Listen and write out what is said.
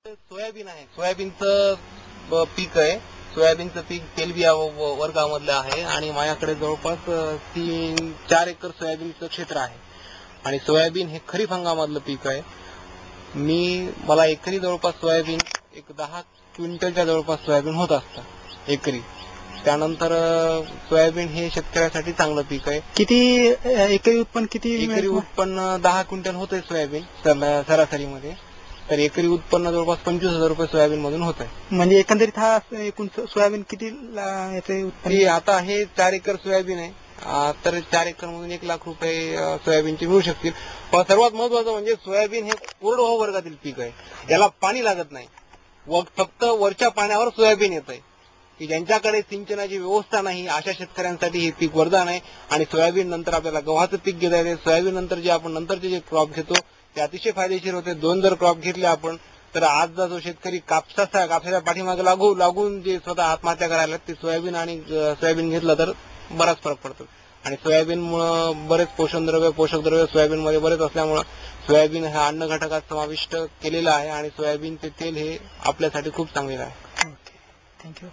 Soybean आहे. सोयाबीनचं पीक आहे. सोयाबीनचं पीक तेलबिया वर्गामधलं आहे आणि माझ्याकडे जवळपास 3-4 एकर सोयाबीनचं क्षेत्र आहे आणि सोयाबीन हे खरीप हंगामातलं पीक आहे. मला एकरी जवळपास सोयाबीन एक 10 क्विंटलच्या जवळपास सोयाबीन होत असतं एकरी. त्यानंतर सोयाबीन हे शेतकऱ्यासाठी चांगलं पीक आहे. किती एकरी उत्पन्न किती? एकरी उत्पन्न 10 क्विंटल होतंय सोयाबीन सरासरीमध्ये. तर एकरी उत्पन्न जवळपास 25,000 रुपये सोयाबीन मधून होत आहे. म्हणजे एकंदरीत हा एकूण सोयाबीन किती याचे उत्पन्न? आता हे 4 एकर सोयाबीन आहे. तर 4 एकर मधून 1 लाख रुपये सोयाबीनचे मिळू शकतील. पण सर्वात महत्वाचं म्हणजे सोयाबीन हे कोरडवाहू वर्गातील पीक आहे. याला पाणी लागत नाही. फक्त वरच्या पाण्यावर सोयाबीन येत आहे. की ज्यांच्याकडे सिंचनाची व्यवस्था नाही अशा शेतकऱ्यांसाठी हे पीक वरदान आहे. आणि सोयाबीन नंतर आपल्याला गव्हाचं पीक घेता येते. सोयाबीन नंतर जे आपण नंतरचे जे क्रॉप घेतो ते अतिशय फायदेशीर होते. 2 जर क्रॉप घेतले आपण तर आजचा जो शेतकरी कापसाच्या पाठीमागे लागून जे स्वतः आत्महत्या करायला ते सोयाबीन घेतलं तर बराच फरक पडतो. आणि सोयाबीनमुळे बरेच पोषक द्रव्य सोयाबीनमध्ये बरेच असल्यामुळे सोयाबीन हा अन्न घटकात समाविष्ट केलेला आहे आणि सोयाबीनचे तेल हे आपल्यासाठी खूप चांगले आहे. Okay, thank you.